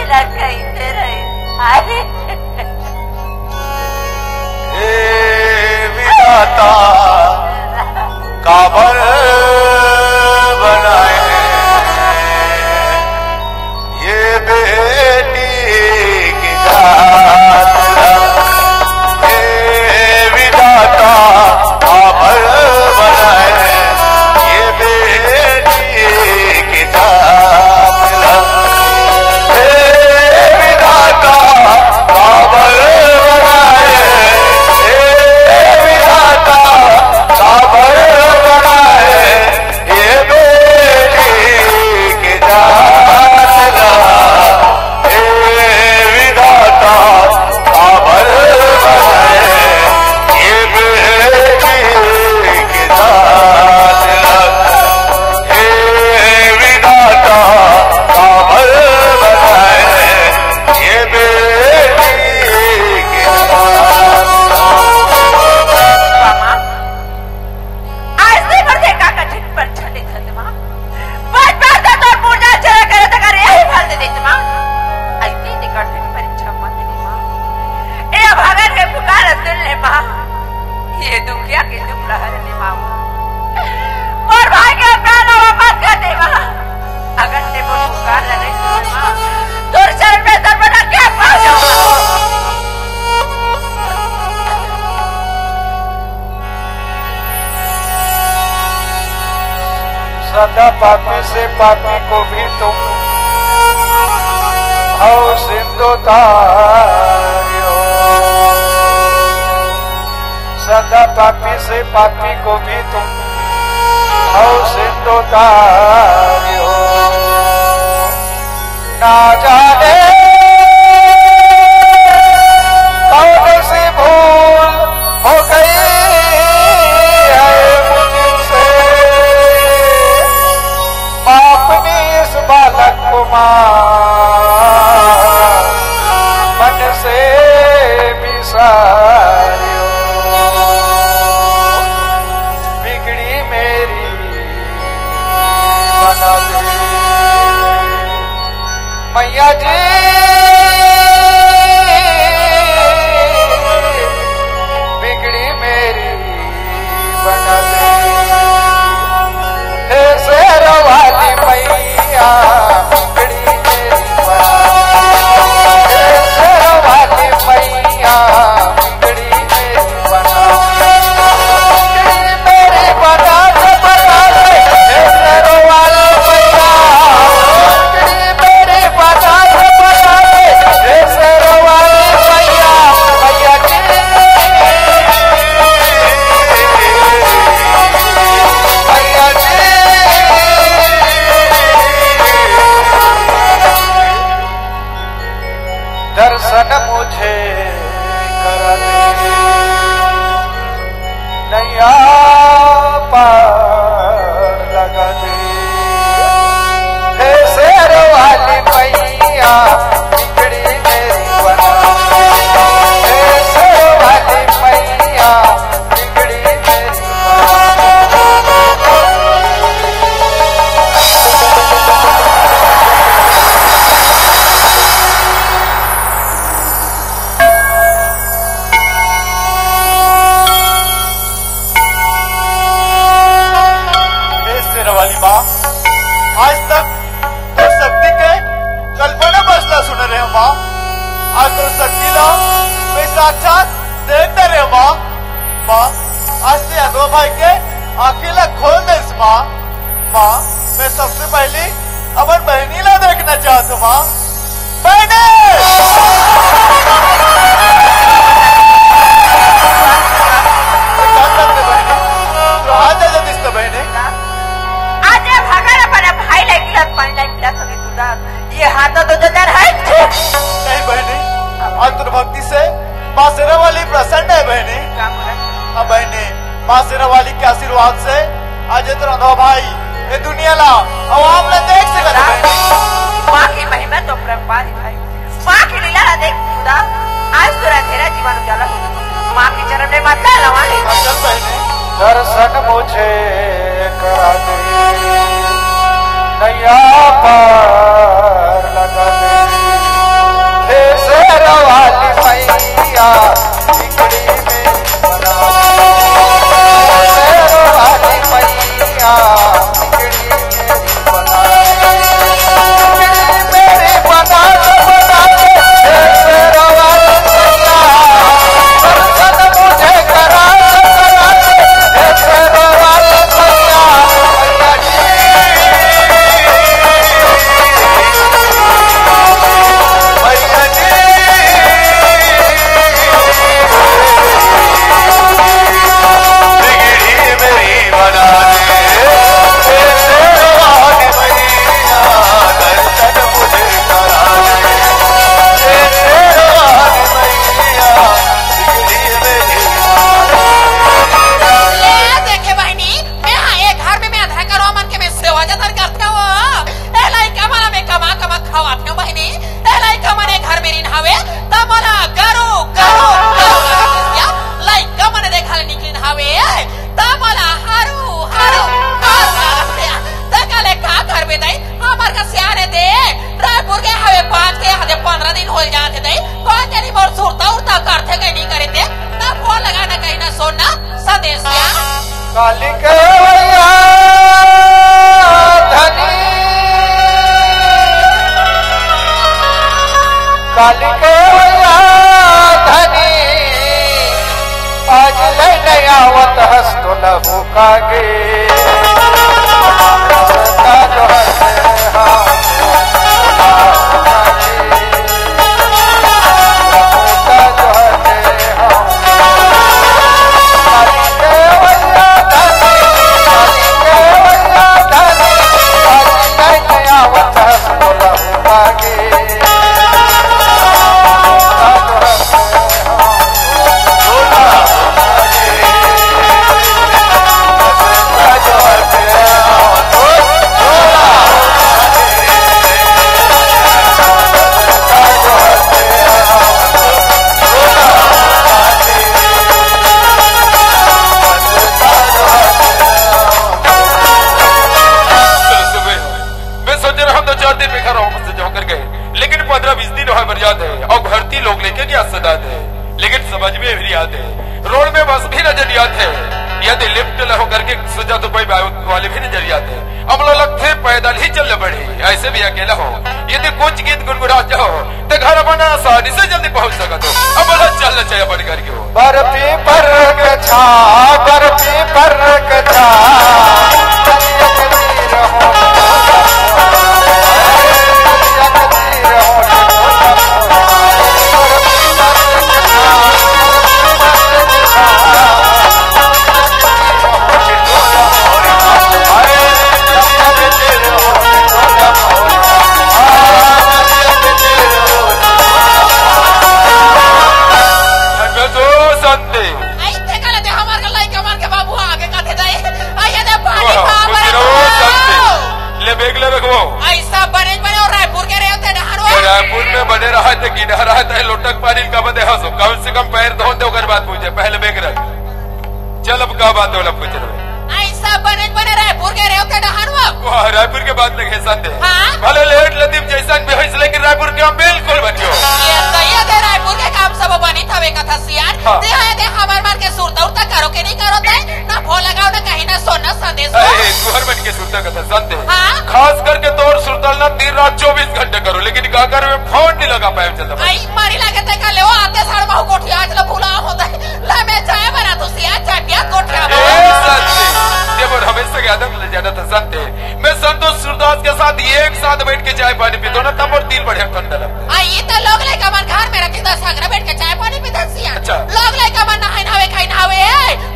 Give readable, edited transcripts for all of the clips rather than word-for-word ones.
मेरा कहते रहे अरे विधाता काबर बनाए ये बेटी की जात ये विधाता काबर बनाए ये बेटी की जात ये विधाता काबर ये दुखिया के दुख रहने मामा और भाई के प्राण वापस कर दे मां अगर ते वो पुकार नहीं मां तो शरण में सर्वदा क्या पा जाऊंगा सदा पापी से पापी को भी तुम भव सिंधु तारियो सदा पापी से पापी को भी तुम भव सिंधु तारियो ना जाने कौन सी भूल हो गई है मुझसे अपनी इस बालक को मन से बिसारियो बिगड़ी मेरी बना दे मैया जी बिगड़ी मेरी बना दे हे शेर वाली मैया बिगड़ी मेरी दर्शन मुझे करा दे नैया पार लगा दे हे शेर वाली मैया बिगड़ी मेरी बना हे शेर वाली मैया बिगड़ी मेरी वाली माँ आज तक तो शक्ति के कल्पना बसला सुन रहे हो माँ आज तो शक्ति ला मैं साक्षात देखते रहे माँ माँ आज ते अनवा भाई के अकेला खोल दे माँ माँ मैं सबसे पहले अपन बहनी ला देखना चाहता हूँ माँ बहने ये हाथों तो जर है नहीं बहनी आज तुम भक्ति से माँ शेरा वाली प्रसन्न है बहनी हाँ बहनी माँ शेरा वाली के आशीर्वाद से आज तेरा अनवा भाई ये दुनिया ला आवाम ने देख सका माँ की महिमा तो परम्पार भाई माँ की लीला देख खुदा आज तेरा तेरा जीवन उजाला हो माँ के चरण में मत लवा चल बहनी दर्शन मुझे करा दे नैया पार लगा दे काली के धनी काली के धनी आज ले नयावत हस्तो लहू कागे लेकिन 15-20 दिन वहां मर्याद है और भर्ती लोग लेके क्या सदात है, लेकिन समझ में भी याद है, रोड में बस भी नजरियात है, यदि लिफ्ट न होकर के सजा तो कोई वाले भी नजरियात है। अब लोग थे पैदल ही चलने पड़े, ऐसे भी अकेला हो यदि कुछ गीत गुनगुना जाओ तो घर बना आसानी से जल्दी पहुंच सका। तो अब चलना चाहिए बढ़ करके हो बर्फी पर छा बर्फी पर छा ऐसा बने और रायपुर के रायपुर में बने रहा थे गिना रहा था लोटक पानी का बदे हंसो कम से कम पैर धो दो बात पूछे पहले बेग रख चल अब का बात हो पूछ रहे ऐसा बने रायपुर के रायपुर के बात लगे संदेह भले लेट लतीफ जैसा भी हो लेकिन रायपुर के बिल्कुल बनियो रायपुर के काम सब बनी था कथा सियार हमार मार के सुरता उरता करो के नहीं करो ना भो लगाओ ना कहीं ना सोना संदेश गुहर बन के सुरता कथा संदेह खास करके तोर सुरतल ना दिन रात 24 घंटे करो लेकिन काकर में फोन नहीं लगा पाए चलता मारी लगे थे ले आते साढ़ बहु कोठिया आज भूला होता है ला मैं चाय बना तो सियार चाय पिया कोठिया हमेशा यादव ले जाना था संते मैं संतोष सूरदास के साथ एक साथ बैठ के चाय पानी पीता ना तब और दिल बढ़िया ठंडा लगता है। ये तो लोग लाइक हमारे घर में रखी 10 आगरा बैठ के चाय पानी पीता सिया अच्छा लोग लाइक हमारे नहाए नहावे खाई नहावे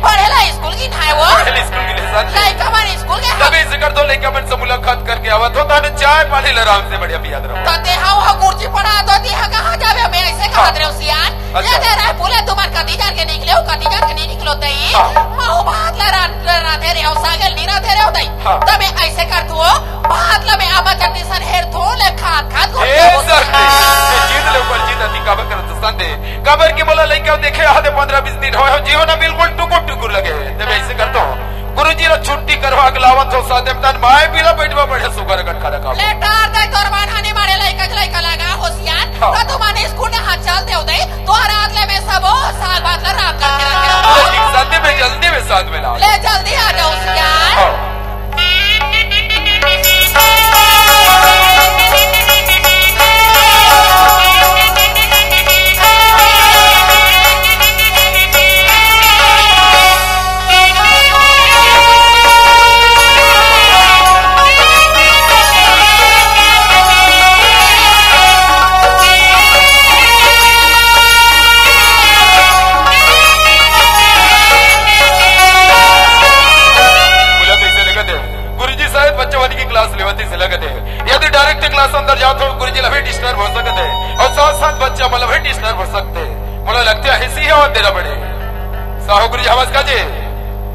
पढ़ेला स्कूल की नहाए वो पढ़ेला स्कूल की साथ लाइक हमारे स्कूल के तभी जिक्र तो लेके अपन से मुलाकात करके आवा तो ताने चाय पानी आराम से बढ़िया पिया रहो तो ते हां कुर्सी पड़ा दो ती हां कहां जावे मैं ऐसे कहा दे रहो सियान ये दे रहा बोले तुम्हार कदीजार के निकले हो कदीजार के नहीं निकलो तई मां बात ला राधे रे हो सागल नी राधे रे हो तई तबे ऐसे कर तू बात ला में आमा चटनी सन हेर थो ले खात खात ए सर जीत ले ऊपर जीत अति काबर कर संदे काबर की बोला लेके देखे आधे 15-20 दिन हो जीवन बिल्कुल टुकुर टुकुर लगे तबे ऐसे कर दो गुरुजी ने छुट्टी करवा गलावत हो सादे तन माय पीला बैठवा पड़े सुगर गट खाना का लेटर दे तोर बाठाने मारे लइका लगा होशियार तो तुम्हारे स्कूल में हाथ चल दे उदय तो रात ले में सब साल बाद ला रात करके रखे साथ में जल्दी में साथ में लाओ ले जल्दी आ जाओ होशियार यदि डायरेक्ट क्लास अंदर जाओ तो गुरुजी लवे डिस्टर्ब हो सकते हैं और साथ साथ बच्चा मतलब है डिस्टर्ब हो सकते हैं मुझे लगता है ऐसी है और तेरा बड़े साहू गुरुजी नमस्कार जी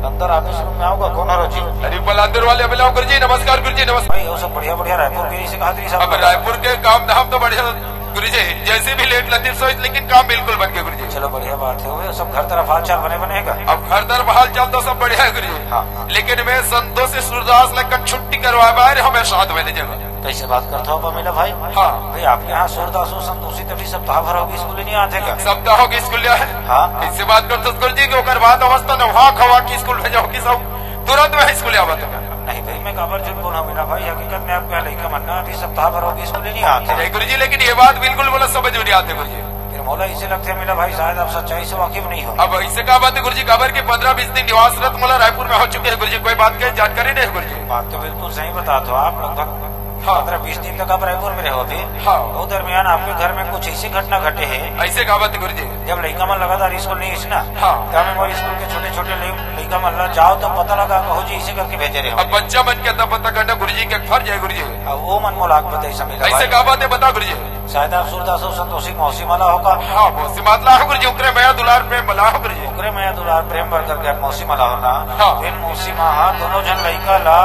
अंदर ऑफिस रूम में आओगा कौन है जी अरे पल अंदर वाले अभिलाओ गुरुजी नमस्कार नमस्कार भाई वो सब बढ़िया बढ़िया रायपुर के से कहा अब रायपुर के काम धाम तो बढ़िया गुरुजी जैसे भी लेट लतीफ सोच लेकिन काम बिल्कुल बन गया गुरुजी चलो बढ़िया बात है वो सब घर तरफ हाल चाल बनेगा अब घर तरफ हाल चाल तो सब बढ़िया है गुरुजी हाँ लेकिन मैं संतोष से सूरदास लेकर छुट्टी करवा बाहर हमें साथ में ले जाऊंगा कैसे बात करता हो पमीला भाई हाँ भाई आपके यहाँ सूरदास संतोषी तभी सप्ताह भर होगी स्कूल नहीं आते क्या सप्ताह होगी स्कूल है हाँ इससे बात करते गुरुजी के बाद अवस्था न वहाँ खवा की स्कूल भेजा होगी सब तुरंत वह स्कूल आवत है नहीं भाई मैं काबर झूठ बोला मेरा भाई, हकीकत में आपका लड़का मनना अभी सप्ताह भर होगी स्कूल नहीं आते गुरु जी। लेकिन ये बात बिल्कुल बोला समझ में नहीं आते गुरु जी। फिर मौला इसे लगता है मेरा भाई शायद आप सच्चाई से वाकिफ नहीं हो। अब इससे क्या बात है गुरु जी, खबर के 15-20 दिन निवासरत मोला रायपुर में हो चुके हैं गुरु जी, कोई बात की जानकारी नहीं है गुरु जी। बात तो बिल्कुल सही बता दो आप, लगभग 15-20 दिन तक आप रायपुर में रहो थे। हाँ। वो दरमियान आपके घर में कुछ ऐसी घटना घटे है ऐसे क्या बात है गुरु जी। जब लड़का मन लगातार स्कूल नहीं है ना, हाँ। तब हमारे स्कूल के छोटे छोटे लड़का मन जाओ तो पता लगा कहो जी इसे करके भेजे रहे हो। अब बच्चा मन के पता करना गुरु जी के फर्ज है गुरु जी। अब वो मन मोलाक बताई समझ ऐसे क्या बात है बता गुरु जी। शायद आप सूरदास संतोषी मौसी माला होगा। हाँ मौसी माला हो गुरु जी, उकरे मया दुलार प्रेम मला हो गुरु जी। उकरे मया दुलार प्रेम भर करके मौसी माला होना। हाँ। फिर मौसी माँ दोनों जन लड़का ला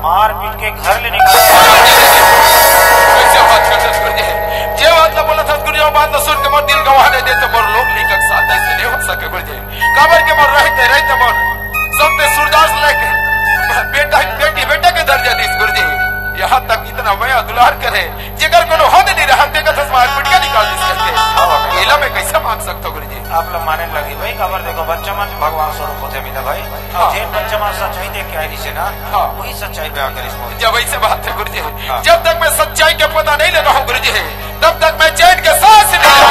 मार पीट के घर ले निकाल। कैसे बात करते गुरु जी, जे बात ना बोला था गुरु जी, बात ना सुन के मोर दिल गवाह नहीं देते, मोर लोग लेकर साथ ऐसे नहीं हो सके गुरु जी। काबर के मोर रहते मोर सब पे सूरदास लेके बेटा बेटी बेटा के दर्जा दी गुरु जी। यहाँ तक इतना मया दुलार करे जिगर को होने नहीं रहा का तस्मार पिटिया निकाल दी एला में कैसे मान सकता गुरु जी। आप लोग माने लगे भाई खबर देखो बच्चा मन भगवान स्वरूप होते मिला भाई। हाँ। जिन बच्चा मन सच्चाई देख के आई से ना, हाँ। वही सच्चाई पे आकर इसमें जब ऐसे बात है गुरु जी, हाँ। जब तक मैं सच्चाई का पता नहीं लगा हूँ गुरु जी, तब तक मैं चैन के सांस नहीं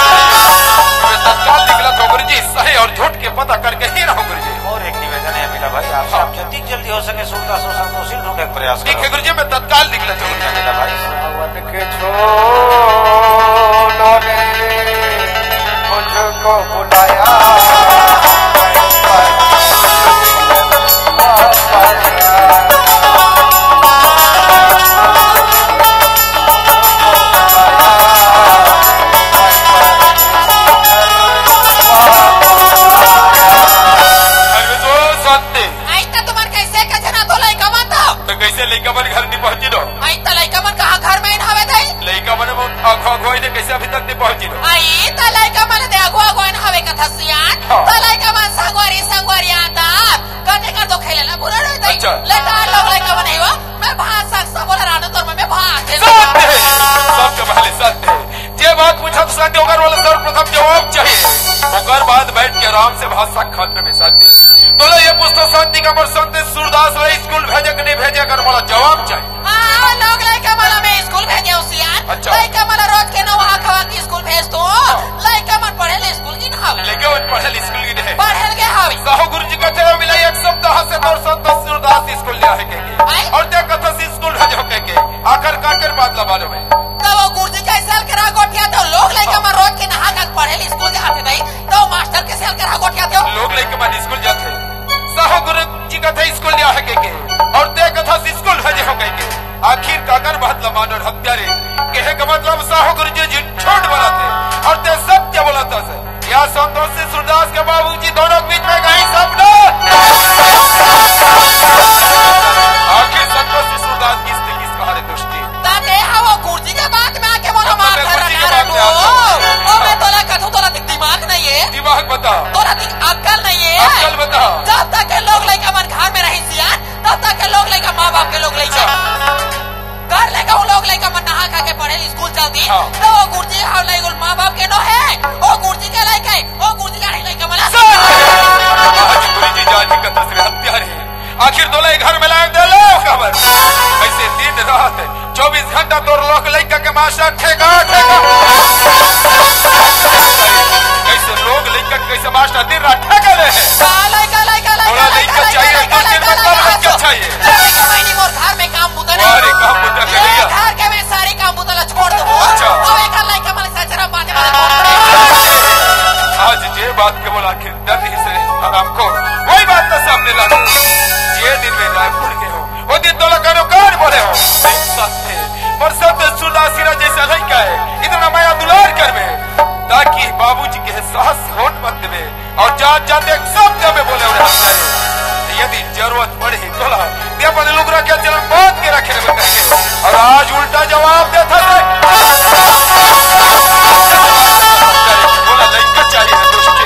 मैं तत्काल निकला था गुरु जी, सही और झूठ के पता करके ही रहा गुरु जी। और एक निवेदन है मेरा भाई आपसे, आप जितनी जल्दी हो सके सूरदास संतोषी ढूंढने का प्रयास ठीक है करो। गुरु जी, मैं तत्काल निकला था गुरु जी। मेरा भाई सावन के छोलों ने मुझको बुलाया, कैसे लड़का मन घर नहीं पहुंची लो? लड़का मन कहाँ घर में हवे थे? लड़का मन अगुआ ने कैसे अभी तक नहीं पहुंची लो? आई त लड़का मन दे अगुआ हवे कथा सियान हाँ। त लड़का मन संगवारी आता कने का तो खेलेला बुरा नहीं थे। अच्छा। लड़का लोग लड़का मन है वो मैं भाषा सब बोला राणा तोर में भाग सबके पहले सत्य जे बात पूछा तो सत्य होकर वाला सर्वप्रथम जवाब चाहिए, ओकर बाद बैठ के आराम से भाषा खातर में सत्य तोला ये पूछता शांति का पर संत सूरदास रे स्कूल भेजे कि नहीं भेजे कर वाला जवाब चाहिए। हाँ लोग लड़का मन में स्कूल भेजे उसियान। अच्छा। लड़का मन रोज के नवा खवा के स्कूल भेज तो लड़का मन पढ़े ले स्कूल की ना हवे लेकिन वो पढ़े स्कूल की नहीं पढ़े के हवे साहू गुरु जी कहते हैं मिला एक सप्ताह से तोर संत सूरदास स्कूल ले आए के और देख कथा से स्कूल भेजो के आखिर काकर बात लबालो में तो वो गुरुजी का सेल करा गोटिया तो लोग लड़का मन रोज के नहा कर पढ़े ले स्कूल जाते नहीं तो मास्टर के सेल करा गोटिया तो लोग लेके मन स्कूल जाते साहू गुरु जी कहते स्कूल ले आए के और देख कथा से स्कूल भेजे हो के आखिर काकर बात लमान और हत्यारे कहे का मतलब साहू गुरु जी छोड़ बनाते और ते सत्य बोलाता से या संतोष सूरदास के बाबूजी दोनों बीच में गई सब ना आखिर संतोष सूरदास किस कहानी दुष्टि ताते वो गुरुजी के बात में आके बोला मार कर रहा ओ मैं तोला कथू तोला दिमाग नहीं है दिमाग बता तोला अक्ल नहीं है अक्ल बता जब तक के लोग लड़का मन घर में रही सियान तब तक के लोग लड़का माँ बाप के लोग लड़का घर लेकर वो लोग लड़का मन नहा खा के पढ़े स्कूल चलती हाँ। तो वो गुरुजी हम लोग माँ बाप के नो है वो गुरुजी के लड़का वो गुरुजी का लड़का मन आज गुरु जी जाति का तस्वीर हत्यारे आखिर दोला घर में लाए दे लो खबर ऐसे दिन रात 24 घंटा तोर लोग लड़का के मास्टर ठेका कैसे लोग लड़का कैसे मास्टर दिन रात ठेका ले थोड़ा लड़का चाहिए तो दिन में कब लड़का चाहिए घर में काम बुता अरे काम बुता के लिया घर के में सारे काम बुता छोड़ दो अच्छा। अब एक लड़का मन सचरा बातें आज जे बात के बोला आखिर डर ही से आराम को वही बात तो सामने लगा ये दिन में रायपुर के हो वो दिन तो लगा कार बोले हो पर सब सूरदास जैसा लड़का है इतना माया दुलार कर में ताकि बाबूजी के साहस होट मत देवे और जात जाते सब जब बोले उन्हें यदि जरूरत पड़े तोला ये अपने लोग रखे चलन बात के रखे बताइए और आज उल्टा जवाब देता है बोला लड़का चाहिए दोस्ती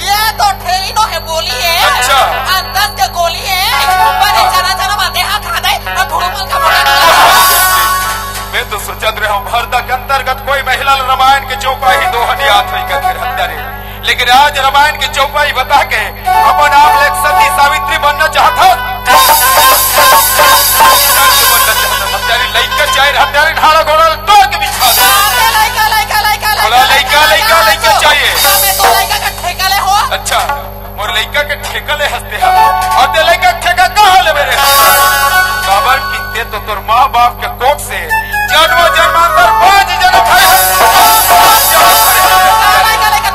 ये तो ठेली है बोली है अच्छा। अंदर के गोली है पर जना बातें हाँ खा दे थोड़ा मल का मैं तो सोचत रहा हूँ भारत के अंतर्गत कोई महिला रामायण के चौपाई दो हनियात हुई कर हत्यारे लेकिन आज रामायण के चौपाई लड़का के ठेका ले हंसते हैं और ते लड़का ठेका कहाँ ले मेरे खबर कितने तो तोर माँ बाप के कोख से जन्म जन्मांतर 5 जन्म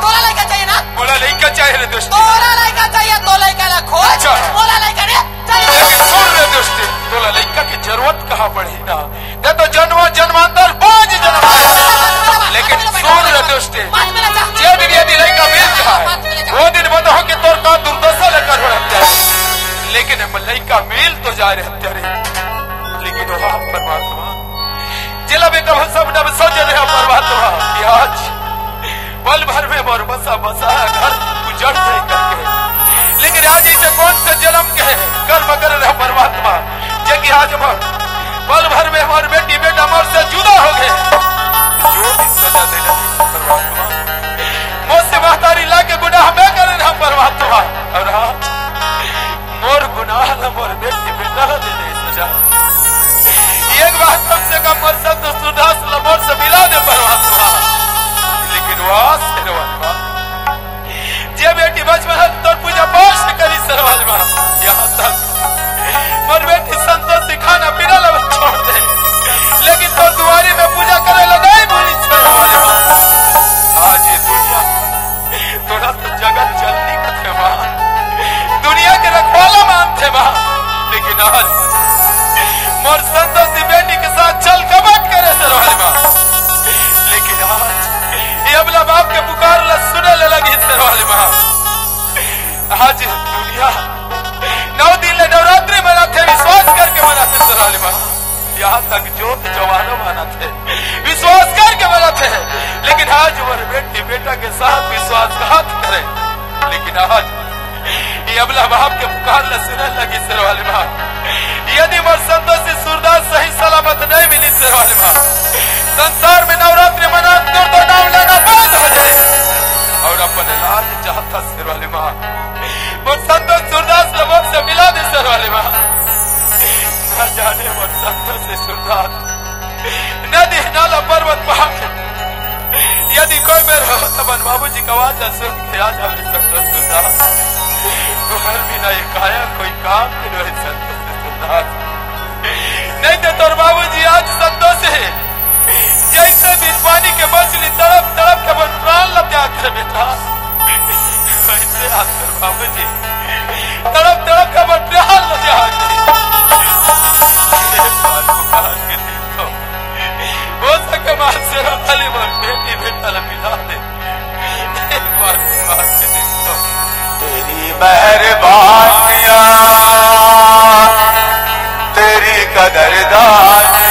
तोला लड़का चाहिए ना बोला लड़का चाहिए रे दोस्त तोला लड़का चाहिए तो लड़का रखो तोला लड़का रे लेकिन सुन रे दोस्त तोला लड़का की जरूरत कहाँ पड़ी ना ते तो जन्म जन्मांतर 5 जन्म लेकिन सुन रे दोस्त जे दिन यदि लड़का मिल जाए वो दिन बताओ कि तोर का दुर्दशा लेकर हो रहा है लेकिन लड़का मिल तो जा रहे तेरे लेकिन वह परमात्मा जिला में कब सब नब सोच रहे परमात्मा आज पल भर में मोर बसा बसा घर उजड़ जाए करके लेकिन आज इसे कौन सा जन्म के कर्म कर रहे परमात्मा जे कि आज पल भर में मोर बेटी बेटा मोर से जुदा हो गए जो भी सजा देना परमात्मा मुझसे महतारी लाके गुनाह मैं कर रहा परमात्मा और मोर गुनाह न मोर बेटी बेटा देने सजा एक बार कम से कम मोर सब तो सुधास मोर से मिला दे परमात्मा लेकिन वास सरवालवा जे बेटी बचपन तो पूजा पाठ करी सरवालवा यहाँ तक मोर बेटी संतोष से खाना पीना लब छोड़ दे लेकिन तो दुआरी में पूजा करे लगा बोली सरवालवा आज ये दुनिया थोड़ा सा जगत जल्दी करते माँ दुनिया के रखवाला मानते माँ लेकिन आज मोर संतोष बेटी के साथ चल कपट करे सरवालवा लेकिन आज ये अबला बाप के पुकार ला सुने लगी सरवालवा आज दुनिया 9 दिन नवरात्रि मनाते विश्वास करके मनाते सरवालवा यहाँ तक जोत जवानों मनाते विश्वास करके मनाते हैं लेकिन आज मोर बेटी बेटा के साथ विश्वासघात करे लेकिन आज ये अबला बाप के पुकार ला सुने लगी सरवालवा यदि मोर संतोष से सूरदास सही सलामत नहीं मिली सरवालवा संसार में नवरात्रि मना तो नाम लेना बंद हो जाए और अपने लाल चाहता सरवालवा मोर संतोष सूरदास लोगों से मिला दे सरवालवा न जाने मोर संतोष से सूरदास नदी नाला पर्वत पहाड़ यदि कोई मेरा तबन बाबूजी का आवाज सुन के आज हमें संतोष सूरदास तो हर बिना ये काया कोई काम के रहे संतोष नहीं तो तोर बाबूजी आज संतोष है जैसे भी पानी के मछली तड़प तड़प के मन प्राण ला त्याग कर बेटा वैसे आज तोर बाबूजी तड़प तड़प के मन प्राण ला त्याग हो सके मां से खाली मोर बेटी बेटा ला मिला दे एक बार पुकार के देखो तेरी मेहरबानियां तेरी कदरदानियां